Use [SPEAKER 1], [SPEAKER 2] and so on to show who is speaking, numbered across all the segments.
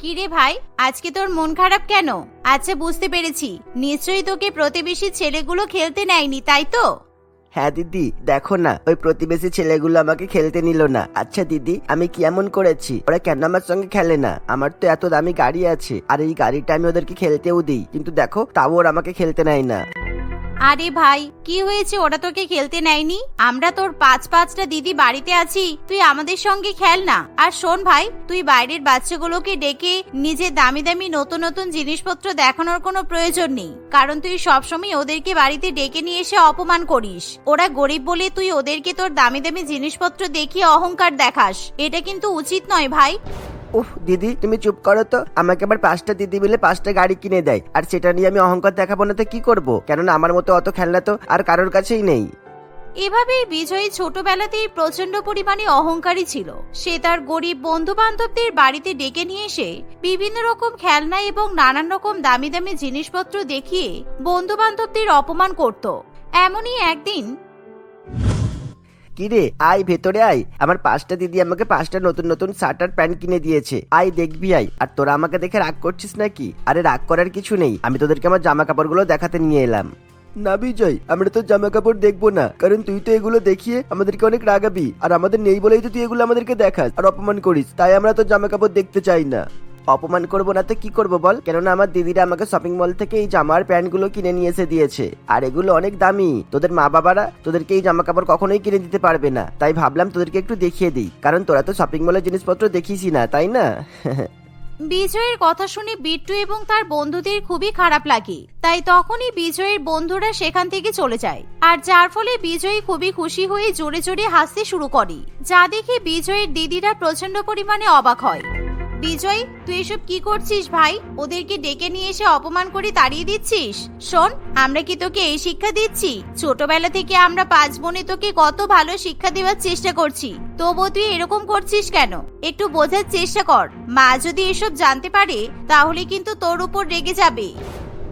[SPEAKER 1] কিরে ভাই, আজকে তোর মন খারাপ কেন? আচ্ছা, বুঝতে পেরেছি, নিশ্চয়ই তোকে প্রতিবেশী ছেলেগুলো খেলতে নেয়নি, তাই তো?
[SPEAKER 2] হ্যাঁ দিদি, দেখো না, ওই প্রতিবেশী ছেলেগুলো আমাকে খেলতে নিল না। আচ্ছা দিদি, আমি কি এমন করেছি? ওরা কেন আমার সঙ্গে খেলে না? আমার তো এত দামি গাড়ি আছে, আর এই গাড়িটা আমি ওদেরকে খেলতেও দিই, কিন্তু দেখো তাও ওরা আমাকে খেলতে নেয় না।
[SPEAKER 1] আরে ভাই, কি হয়েছে? ওরা তোকে খেলতে নেয়নি? আমরা তোর পাঁচটা দিদি বাড়িতে আছি, তুই আমাদের সঙ্গে খেল না। আর শোন ভাই, তুই বাইরের বাচ্চাগুলোকে ডেকে নিজে দামি দামি নতুন নতুন জিনিসপত্র দেখানোর কোনো প্রয়োজন নেই, কারণ তুই সবসময় ওদেরকে বাড়িতে ডেকে নিয়ে এসে অপমান করিস। ওরা গরিব বলে তুই ওদেরকে তোর দামি দামি জিনিসপত্র দেখিয়ে অহংকার দেখাস, এটা কিন্তু উচিত নয় ভাই।
[SPEAKER 2] উফ দিদি, তুমি চুপ করো তো। আমাকে আবার 5টা দিদি মিলে 5টা গাড়ি কিনে দেয়, আর সেটা নিয়ে আমি অহংকার দেখাবো না তো কি করবো? কেননা আমার মতো অত খেলনা তো আর কারোর কাছেই নেই।
[SPEAKER 1] এভাবেই বিজয়ী ছোটবেলাতেই প্রচন্ড পরিমাণে অহংকারী ছিল। সে তার গরিব বন্ধু বান্ধবদের বাড়িতে ডেকে নিয়ে এসে বিভিন্ন রকম খেলনা এবং নানান রকম দামি দামি জিনিসপত্র দেখিয়ে বন্ধু বান্ধবদের অপমান করত। এমনই একদিন,
[SPEAKER 2] কিরে আয়, ভেতরে আয়। আমার 5টা দিদি আমাকে 5টা নতুন নতুন শার্ট আর প্যান্ট কিনে দিয়েছে, আয় দেখবি আয়। আর তোরা আমাকে দেখে রাগ করছিস নাকি? আরে রাগ করার কিছু নেই, আমি তোদেরকে আমার জামা কাপড়গুলো দেখাতে নিয়ে এলাম। না বিজয়, আমরা তো জামা কাপড় দেখবো না, কারণ তুই তো এগুলো দেখিয়ে আমাদেরকে অনেক রাগাবি, আর আমাদের নেই বলেই তো তুই এগুলো আমাদেরকে দেখাস আর অপমান করিস, তাই আমরা তো জামা কাপড় দেখতে চাই না। অপমান করবো না তো কি করবো বল? কেননা আমার দিদিরা আমাকে শপিং মল থেকে এই জামা আর প্যান্ট গুলো কিনে নিয়ে এসে দিয়েছে, আর এগুলো অনেক দামি। তোদের মা বাবারা তোদেরকে এই জামা কাপড় কখনোই কিনে দিতে পারবে না, তাই ভাবলাম তোদেরকে একটু দেখিয়ে দিই, কারণ তোরা তো শপিং মলের জিনিসপত্র দেখিসই না, তাই না?
[SPEAKER 1] বিজয়ের কথা শুনে বিট্টু এবং তার বন্ধুদের খুবই খারাপ লাগে। তাই তখনই বিজয়ের বন্ধুরা সেখান থেকে চলে যায়, আর যার ফলে বিজয়ী খুবই খুশি হয়ে জোরে জোরে হাসতে শুরু করে, যা দেখে বিজয়ের দিদিরা প্রচন্ড পরিমাণে অবাক হয়। বিজয়, তুই এসব কি করছিস ভাই? ওদেরকে ডেকে নিয়ে এসে অপমান করে তাড়িয়ে দিচ্ছিস? শোন, আমরা কি তোকে এই শিক্ষা দিচ্ছি? ছোটবেলা থেকে আমরা 5 বোনে তোকে কত ভালো শিক্ষা দেওয়ার চেষ্টা করছি, তবুও তুই এরকম করছিস কেন? একটু বোঝার চেষ্টা কর। মা যদি এসব জানতে পারে তাহলে কিন্তু তোর উপর রেগে যাবে।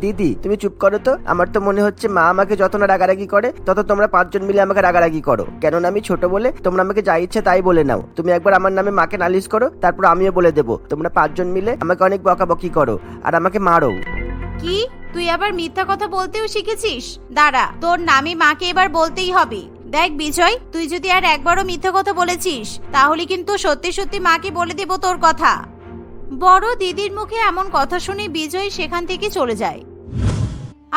[SPEAKER 2] দিদি তুমি চুপ করো তো। আমার তো মনে হচ্ছে মা আমাকে যত না রাগারাগি করে, তত তোমরা 5জন মিলে আমাকে রাগারাগি করো। কেননা আমি ছোট বলে তোমরা আমাকে যা ইচ্ছে তাই বলে নাও। তুমি একবার আমার নামে মাকে নালিশ করো, তারপর আমিও বলে দেবো তোমরা 5জন মিলে আমাকে অনেক বকাবকি করো আর আমাকে মারো।
[SPEAKER 1] কি, তুই আবার মিথ্যা কথা বলতেও শিখেছিস? দাঁড়া, তোর নামে মাকে এবার বলতেই হবে। দেখ বিজয়, তুই যদি আর একবারও মিথ্যা কথা বলেছিস তাহলে কিন্তু সত্যি সত্যি মাকে বলে দেব তোর কথা। বড় দিদির মুখে এমন কথা শুনে বিজয় সেখান থেকে চলে যায়।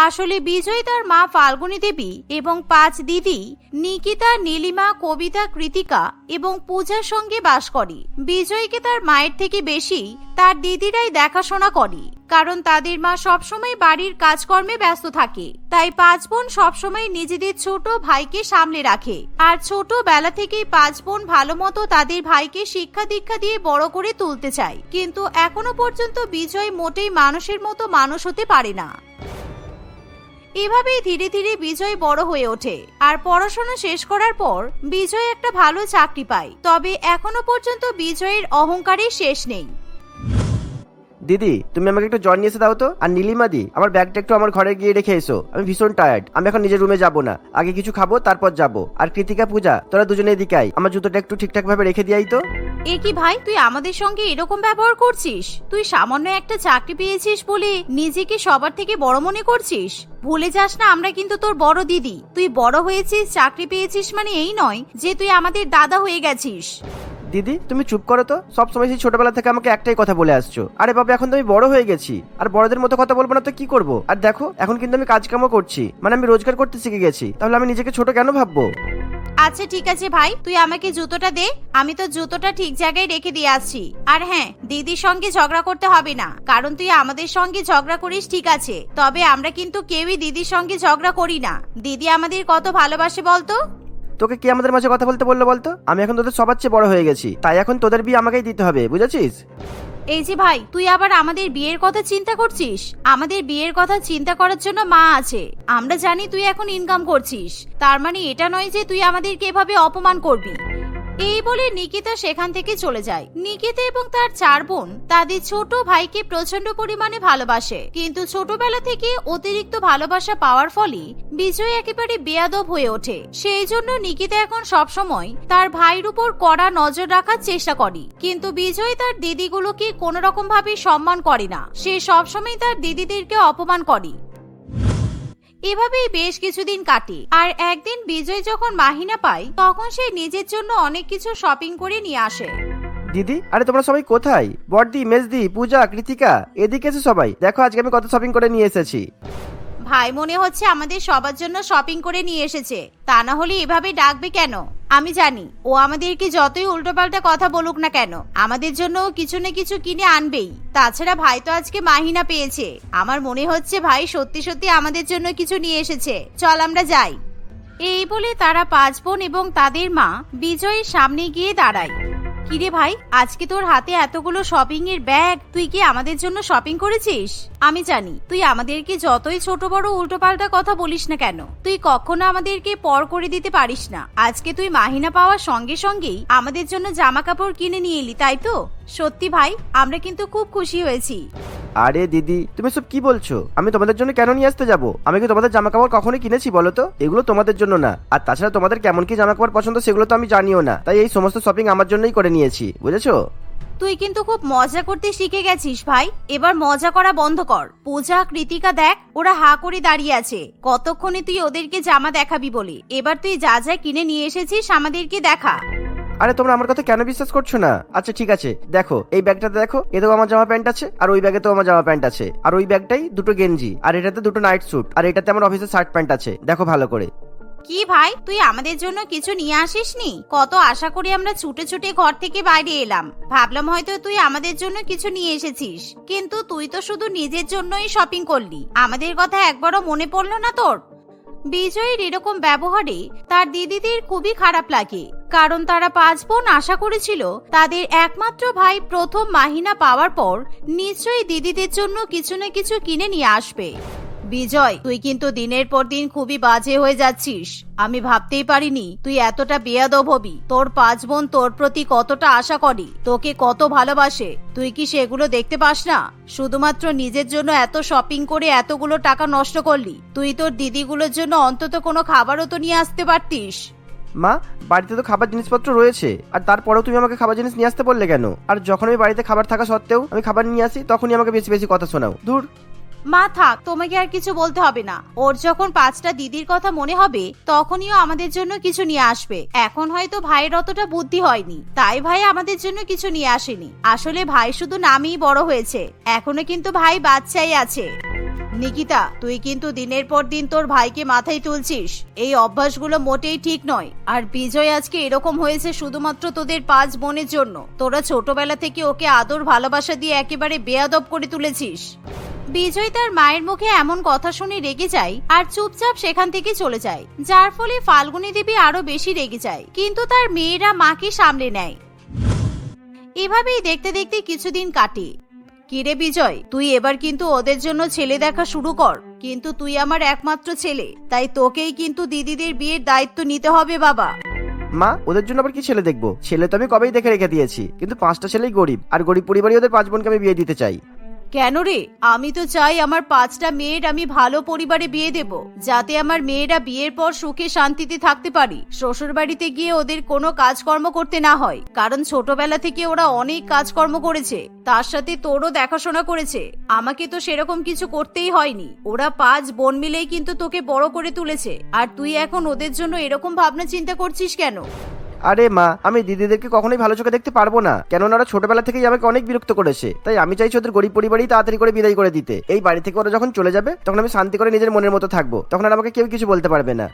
[SPEAKER 1] আসলে বিজয় তার মা ফাল্গুনী দেবী এবং 5 দিদি নিকিতা, নীলিমা, কবিতা, কৃতিকা এবং পূজার সঙ্গে বাস করে। বিজয়কে তার মায়ের থেকে বেশি তার দিদিরাই দেখাশোনা করে, কারণ তাদের মা সবসময় বাড়ির কাজকর্মে ব্যস্ত থাকে। তাই 5 বোন সবসময় নিজেদের ছোট ভাইকে সামলে রাখে, আর ছোটবেলা থেকেই 5 বোন ভালো মতো তাদের ভাইকে শিক্ষা দীক্ষা দিয়ে বড় করে তুলতে চায়, কিন্তু এখনো পর্যন্ত বিজয় মোটেই মানুষের মতো মানুষ হতে পারে না। এভাবেই ধীরে ধীরে বিজয় বড় হয়ে ওঠে, আর পড়াশোনা শেষ করার পর বিজয় একটা ভালো চাকরি পায়। তবে এখনো পর্যন্ত বিজয়ের অহংকারের শেষ নেই।
[SPEAKER 2] দিদি তুমি আমাকে একটু জল নিয়ে এসে দাও তো। আর নীলিমা দি, আমার ব্যাগটা একটু আমার ঘরে গিয়ে রেখে এসো, আমি ভীষণ টায়ার্ড। আমি এখন নিজের রুমে যাবো না, আগে কিছু খাবো তারপর যাবো। আর কৃতিকা, পূজা, তোরা দুজনে এদিকে আয়, আমার জুতোটা একটু ঠিকঠাক ভাবে রেখে দিয়াই তো।
[SPEAKER 1] এ কি ভাই, তুই আমাদের সঙ্গে এরকম ব্যবহার করছিস? তুই সামান্য একটা চাকরি পেয়েছিস বলে নিজেকে সবার থেকে বড় মনে করছিস? ভুলে যাস না, আমরা কিন্তু তোর বড় দিদি। তুই বড় হয়েছিস, চাকরি পেয়েছিস মানে এই নয় যে তুই আমাদের দাদা হয়ে গেছিস।
[SPEAKER 2] দিদি তুমি চুপ করো তো। সবসময় সেই ছোটবেলা থেকে আমাকে একটাই কথা বলে আসছো। আরে বাবা, এখন তো আমি বড় হয়ে গেছি, আর বড়দের মতো কথা বলবো না তো কি করবো? আর দেখো এখন কিন্তু আমি কাজ কামও করছি, মানে আমি রোজগার করতে শিখে গেছি, তাহলে আমি নিজেকে ছোট কেন ভাববো?
[SPEAKER 1] আচ্ছা ঠিক আছে ভাই, তুই আমাকে জুতোটা দে, আমি তো জুতোটা ঠিক জায়গায় রেখে দিয়ে আসছি। আর হ্যাঁ, দিদির সঙ্গে ঝগড়া করতে হবে না, কারণ তুই আমাদের সঙ্গে ঝগড়া করিস ঠিক আছে, তবে আমরা কিন্তু কেউই দিদির সঙ্গে ঝগড়া করি না। দিদি আমাদের কত ভালোবাসে বলতো।
[SPEAKER 2] তোকে কি আমাদের মাঝে কথা বলতে বললো বলতো? আমি এখন তোদের সবার চেয়ে বড় হয়ে গেছি, তাই এখন তোদের বিয়ে আমাকেই দিতে হবে, বুঝেছিস?
[SPEAKER 1] এই যে ভাই, তুই আবার আমাদের বিয়ের কথা চিন্তা করছিস? আমাদের বিয়ের কথা চিন্তা করার জন্য মা আছে। আমরা জানি তুই এখন ইনকাম করছিস, তার মানে এটা নয় যে তুই আমাদেরকে এভাবে অপমান করবি। এই বলে নিকিতা সেখান থেকে চলে যায়। নিকিতা এবং তার 4 বোন তাদের ছোট ভাইকে প্রচন্ড পরিমাণে ভালোবাসে, কিন্তু ছোটবেলা থেকে অতিরিক্ত ভালোবাসা পাওয়ার ফলে বিজয় একেবারে বেয়াদব হয়ে ওঠে। সেই জন্য নিকিতা এখন সবসময় তার ভাইয়ের উপর কড়া নজর রাখার চেষ্টা করে, কিন্তু বিজয় তার দিদিগুলোকে কোনো রকম ভাবে সম্মান করে না। সে সবসময় তার দিদিদেরকে অপমান করে। এভাবেই বেশ কিছুদিন কাটে। আর একদিন বিজয় যখন মাহিনা পায় তখন সে নিজের জন্য অনেক কিছু শপিং করে নিয়ে আসে।
[SPEAKER 2] দিদি, আরে তোমরা সবাই কোথায়? বড়দি, মেজদি, পূজা, কৃতিকা, এদিকে এসে সবাই। দেখো আজকে আমি কত শপিং করে নিয়ে এসেছি।
[SPEAKER 1] ভাই মনে হচ্ছে আমাদের সবার জন্য শপিং করে নিয়ে এসেছে, তা না হলে এভাবে ডাকবে কেন? আমি জানি ও আমাদেরকে যতই উল্টোপাল্টা কথা বলুক না কেন আমাদের জন্য কিছু না কিছু কিনে আনবেই। তাছাড়া ভাই তো আজকে মাহিনা পেয়েছে, আমার মনে হচ্ছে ভাই সত্যি সত্যি আমাদের জন্য কিছু নিয়ে এসেছে। চল আমরা যাই। এই বলে তারা 5 বোন এবং তাদের মা বিজয়ের সামনে গিয়ে দাঁড়ায়। কিরে ভাই, আজকে তোর হাতে এতগুলো শপিং এর ব্যাগ, তুই কি আমাদের জন্য শপিং করেছিস? আমি জানি তুই আমাদেরকে যতই ছোট বড় উল্টোপাল্টা কথা বলিস না কেন তুই কখনো আমাদেরকে পর করে দিতে পারিস না। আজকে তুই মাহিনা পাওয়ার সঙ্গে সঙ্গেই আমাদের জন্য জামা কাপড় কিনে নিয়ে এলি, তাই তো? সত্যি ভাই, আমরা কিন্তু খুব খুশি হয়েছি।
[SPEAKER 2] আরে দিদি, তুমি সব কি বলছো? আমি তোমাদের জন্য কেন নিয়ে আসতে যাবো? আমি কি তোমাদের জামা কাপড় কখনোই কিনেছি বলো তো? এগুলো তোমাদের জন্য না। আর তাছাড়া তোমাদের কেমন কি জামা কাপড় পছন্দ সেগুলো তো আমি জানিও না, তাই এই সমস্ত শপিং আমার জন্যই করে নিয়েছি, বুঝেছো?
[SPEAKER 1] তুই কিন্তু খুব মজা করতে শিখে গেছিস ভাই, এবার মজা করা বন্ধ কর। পূজা, কৃতিকা দেখ, ওরা হা করে দাঁড়িয়ে আছে। কতক্ষণে তুই ওদেরকে জামা দেখাবি বলে। এবার তুই যা যা কিনে নিয়ে এসেছিস আমাদেরকে দেখা।
[SPEAKER 2] আরে তোমরা আমার কথা কেন বিশ্বাস করছো না? আচ্ছা ঠিক আছে, দেখো এই ব্যাগটাতে, দেখো এতেও আমার জামা প্যান্ট আছে, আর ওই ব্যাগে তো আমার জামা প্যান্ট আছে, আর ওই ব্যাগটাই দুটো গেঞ্জি, আর এটাতে দুটো নাইট স্যুট, আর এটাতে আমার অফিসের শার্ট প্যান্ট আছে। দেখো ভালো করে।
[SPEAKER 1] কি ভাই, তুই আমাদের জন্য কিছু নিয়ে আসিসনি? কত আশা করি আমরা ছুটে ছুটে ঘর থেকে বাইরে এলাম, ভাবলাম হয়তো তুই আমাদের জন্য কিছু নিয়ে এসেছিস, কিন্তু তুই তো শুধু নিজের জন্যই শপিং করলি। আমাদের কথা একবারও মনে পড়লো না তোর? বিজয়ের এরকম ব্যবহারে তার দিদিদের খুবই খারাপ লাগে, কারণ তারা 5 বোন আশা করেছিল তাদের একমাত্র ভাই প্রথম মাহিনা পাওয়ার পর নিশ্চয়ই দিদিদের জন্য কিছু না কিছু কিনে নিয়ে আসবে। বিজয়, তুই কিন্তু দিনের পর দিন খুবই বাজে হয়ে যাচ্ছিস। আমি ভাবতেই পারিনি তুই এতটা বেয়াদব হবি। তোর 5 বোন তোর প্রতি কতটা আশা করে, তোকে কত ভালোবাসে, তুই কি সেগুলো দেখতে পাস না? শুধুমাত্র নিজের জন্য এত শপিং করে এতগুলো টাকা নষ্ট করলি। তুই তোর দিদিগুলোর জন্য অন্তত কোনো খাবারও তো নিয়ে আসতে পারতিস।
[SPEAKER 2] মা, বাড়িতে তো খাবার জিনিসপত্র রয়েছে, আর তারপরেও তুমি আমাকে খাবার জিনিস নিয়ে আসতে বললে কেন? আর যখন আমি বাড়িতে খাবার থাকা সত্ত্বেও আমি খাবার নিয়ে আসি তখনই আমাকে বেশি বেশি কথা শোনাও। দূর।
[SPEAKER 1] মা থাক, তোমাকে আর কিছু বলতে হবে না। ওর যখন 5টা দিদির কথা মনে হবে তখনইও আমাদের জন্য কিছু নিয়ে আসবে। এখন হয়তো ভাইয়ের অতটা বুদ্ধি হয়নি, তাই ভাই আমাদের জন্য কিছু নিয়ে আসেনি। আসলে ভাই শুধু নামেই বড় হয়েছে, এখনো কিন্তু ভাই বাচ্চাই আছে। নিকিতা, তুই কিন্তু দিনের পর দিন তোর ভাইকে মাথায় তুলছিস, এই অভ্যাসগুলো মোটেই ঠিক নয়। আর বিজয় আজকে এরকম হয়েছে শুধুমাত্র তোদের 5 বোনের জন্য। তোরা ছোটবেলা থেকে ওকে আদর ভালোবাসা দিয়ে একেবারে বেয়াদব করে তুলেছিস। বিজয় তার মায়ের মুখে এমন কথা শুনে রেগে যায় আর চুপচাপ সেখান থেকে চলে যায়, যার ফলে ফাল্গুনী দেবী আরো বেশি রেগে যায়, কিন্তু তার মেয়েরা মাকে সামলে নেয়। এভাবেই দেখতে দেখতে কিছুদিন কাটে। কিরে বিজয়, তুই এবার কিন্তু ওদের জন্য ছেলে দেখা শুরু কর। কিন্তু তুই আমার একমাত্র ছেলে, তাই তোকেই কিন্তু দিদিদের বিয়ের দায়িত্ব নিতে হবে বাবা।
[SPEAKER 2] মা, ওদের জন্য আবার কি ছেলে দেখবো? ছেলে তো আমি কবেই দেখে রেখে দিয়েছি, কিন্তু 5টা ছেলেই গরিব, আর গরিব পরিবারই ওদের 5 বোনকে আমি বিয়ে দিতে চাই।
[SPEAKER 1] কেন রে? আমি তো চাই আমার 5টা মেয়ের আমি ভালো পরিবারে বিয়ে দেব, যাতে আমার মেয়েরা বিয়ের পর সুখে শান্তিতে থাকতে পারি, শ্বশুর বাড়িতে গিয়ে ওদের কোনো কাজকর্ম করতে না হয়। কারণ ছোটবেলা থেকে ওরা অনেক কাজকর্ম করেছে, তার সাথে তোরও দেখাশোনা করেছে। আমাকে তো সেরকম কিছু করতেই হয়নি। ওরা 5 বোন মিলেই কিন্তু তোকে বড় করে তুলেছে, আর তুই এখন ওদের জন্য এরকম ভাবনা চিন্তা করছিস কেন?
[SPEAKER 2] আরে মা, আমি দিদিদেরকে কখনোই ভালো চোখে দেখতে পারবো না, কেননা ওরা ছোটবেলা থেকেই আমাকে অনেক বিরক্ত করেছে। তাই আমি চাইছি ওদের গরিব পরিবারই তাড়াতাড়ি করে বিদায় করে দিতে। এই বাড়ি থেকে ওরা যখন চলে যাবে তখন আমি শান্তি করে নিজের মনের মতো থাকবো, তখন আর আমাকে কেউ কিছু বলতে পারবে না।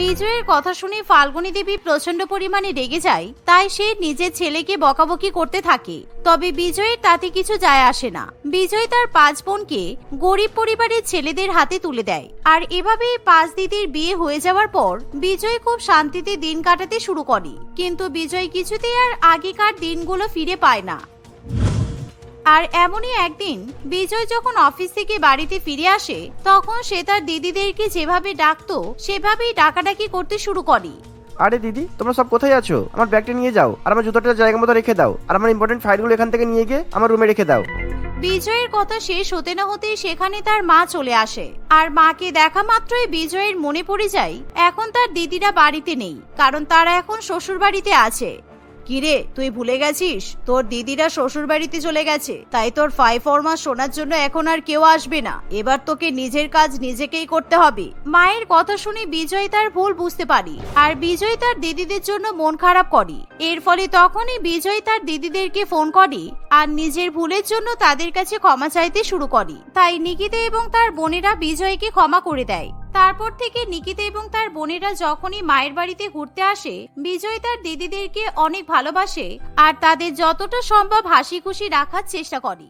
[SPEAKER 1] বিজয়ের কথা শুনে ফাল্গুনী দেবী প্রচন্ড পরিমাণে রেগে যায়, তাই সে নিজের ছেলেকে বকাবকি করতে থাকে। তবে বিজয়ের তাতে কিছু যায় আসে না। বিজয় তার 5 বোনকে গরিব পরিবারের ছেলেদের হাতে তুলে দেয়, আর এভাবেই 5 দিদির বিয়ে হয়ে যাওয়ার পর বিজয় খুব শান্তিতে দিন কাটাতে শুরু করে। কিন্তু বিজয় কিছুতেই আর আগেকার দিনগুলো ফিরে পায় না। আর এমনই একদিন বিজয় যখন অফিস থেকে বাড়িতে ফিরে আসে তখন সে তার দিদিদেরকে যেভাবে ডাকতো সেভাবেই ডাকাডাকি করতে শুরু করে।
[SPEAKER 2] আরে দিদি, তোমরা সব কোথায় আছো? আমার ব্যাগটা নিয়ে যাও আর আমার জুতোটা জায়গা মতো রেখে দাও, আর আমার ইম্পর্টেন্ট ফাইলগুলো এখান থেকে নিয়ে গিয়ে আমার রুমে রেখে দাও।
[SPEAKER 1] বিজয়ের কথা শেষ হতে না হতেই সেখানে তার মা চলে আসে। আর মাকে দেখা মাত্রই বিজয়ের মনে পড়ে যায় এখন তার দিদিরা বাড়িতে নেই, কারণ তারা এখন শ্বশুর বাড়িতে আছে। কিরে, তুই ভুলে গেছিস তোর দিদিরা শ্বশুর বাড়িতে চলে গেছে, তাই তোর ফরমাস শোনার জন্য এখন আর কেউ আসবে না। এবার তোকে নিজের কাজ নিজেকেই করতে হবে। মায়ের কথা শুনে বিজয় তার ভুল বুঝতে পারি আর বিজয় তার দিদিদের জন্য মন খারাপ করে। এর ফলে তখনই বিজয় তার দিদিদেরকে ফোন করে আর নিজের ভুলের জন্য তাদের কাছে ক্ষমা চাইতে শুরু করে। তাই নিকিতা এবং তার বোনেরা বিজয়কে ক্ষমা করে দেয়। তারপর থেকে নিকিতা এবং তার বোনেরা যখনই মায়ের বাড়িতে ঘুরতে আসে, বিজয় তার দিদিদেরকে অনেক ভালোবাসে আর তাদের যতটা সম্ভব হাসি খুশি রাখার চেষ্টা করে।